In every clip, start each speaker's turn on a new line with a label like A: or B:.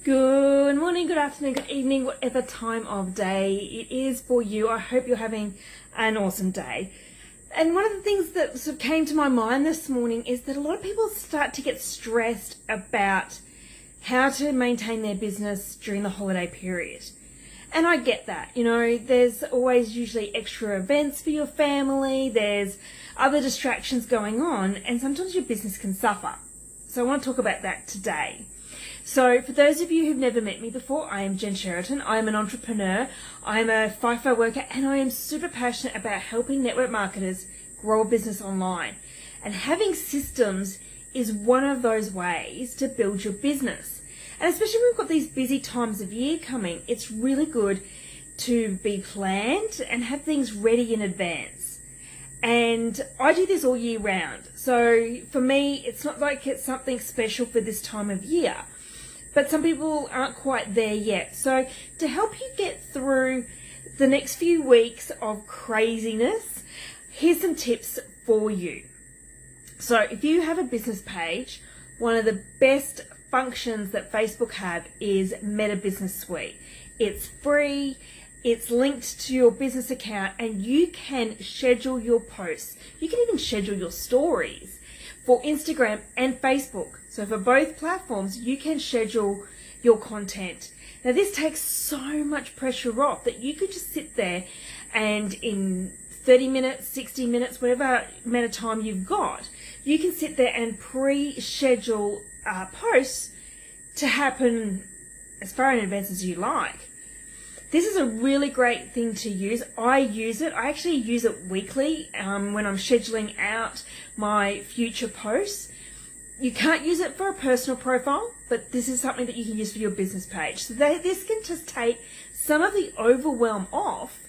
A: Good morning, good afternoon, good evening, whatever time of day it is for you. I hope you're having an awesome day. And one of the things that sort of came to my mind this morning is that a lot of people start to get stressed about how to maintain their business during the holiday period. And I get that, there's always usually extra events for your family, there's other distractions going on, and sometimes your business can suffer. So I want to talk about that today. So for those of you who've never met me before, I am Jen Sheraton. I am an entrepreneur, I'm a FIFO worker, and I am super passionate about helping network marketers grow a business online. And having systems is one of those ways to build your business. And especially when we've got these busy times of year coming, it's really good to be planned and have things ready in advance. And I do this all year round. So for me, it's not like it's something special for this time of year. But some people aren't quite there yet. So to help you get through the next few weeks of craziness, here's some tips for you. So if you have a business page, one of the best functions that Facebook have is Meta Business Suite. It's free, it's linked to your business account, and you can schedule your posts. You can even schedule your stories for Instagram and Facebook. So for both platforms, you can schedule your content. Now this takes so much pressure off that you could just sit there and in 30 minutes, 60 minutes, whatever amount of time you've got, you can sit there and pre-schedule posts to happen as far in advance as you like. This is a really great thing to use. I use it. I actually use it weekly when I'm scheduling out my future posts. You can't use it for a personal profile, but this is something that you can use for your business page. So this can just take some of the overwhelm off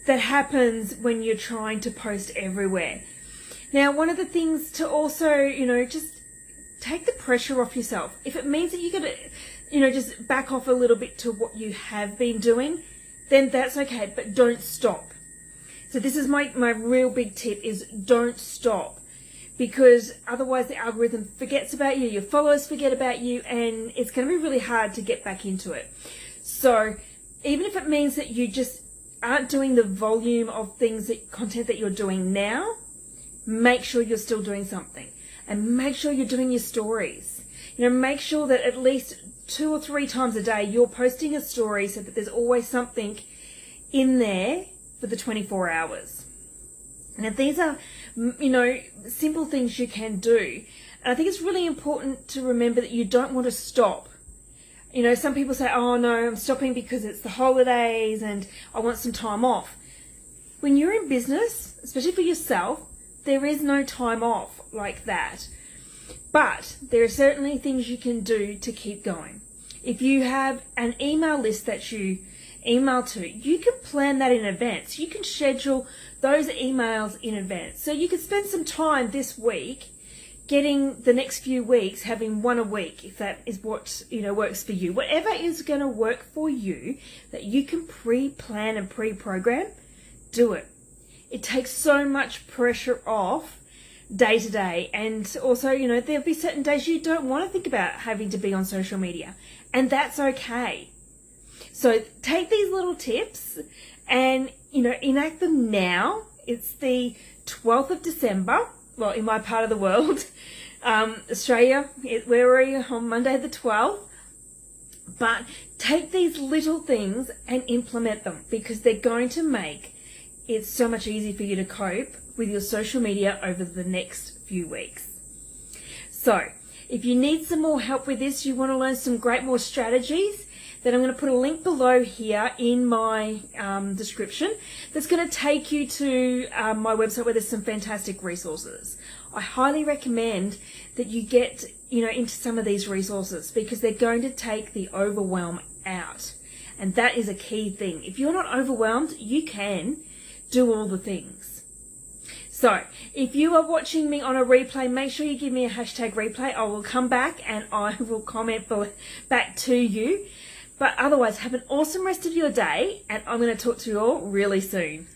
A: that happens when you're trying to post everywhere. Now, one of the things to also, just take the pressure off yourself. If it means that you got to, just back off a little bit to what you have been doing, then that's okay, but don't stop. So this is my real big tip is don't stop, because otherwise the algorithm forgets about you, your followers forget about you, and it's going to be really hard to get back into it. So even if it means that you just aren't doing the volume of content that you're doing now, make sure you're still doing something. And make sure you're doing your stories. Make sure that at least 2 or 3 times a day you're posting a story so that there's always something in there for the 24 hours. Now these are, simple things you can do. And I think it's really important to remember that you don't want to stop. Some people say, oh no, I'm stopping because it's the holidays and I want some time off. When you're in business, especially for yourself, there is no time off like that. But there are certainly things you can do to keep going. If you have an email list that you email to, you can plan that in advance. You can schedule those emails in advance. So you could spend some time this week getting the next few weeks, having one a week, if that is what, works for you. Whatever is going to work for you that you can pre-plan and pre-program, do it. It takes so much pressure off day to day. And also, there'll be certain days you don't want to think about having to be on social media. And that's okay. So take these little tips and, enact them now. It's the 12th of December. Well, in my part of the world. Australia, we're on Monday the 12th. But take these little things and implement them, because they're going to make it's so much easier for you to cope with your social media over the next few weeks. So if you need some more help with this, you want to learn some more strategies, then I'm going to put a link below here in my description that's going to take you to my website where there's some fantastic resources. I highly recommend that you get into some of these resources, because they're going to take the overwhelm out. And that is a key thing. If you're not overwhelmed, you can do all the things. So if you are watching me on a replay, make sure you give me a #replay. I will come back and I will comment back to you. But otherwise, have an awesome rest of your day, and I'm going to talk to you all really soon.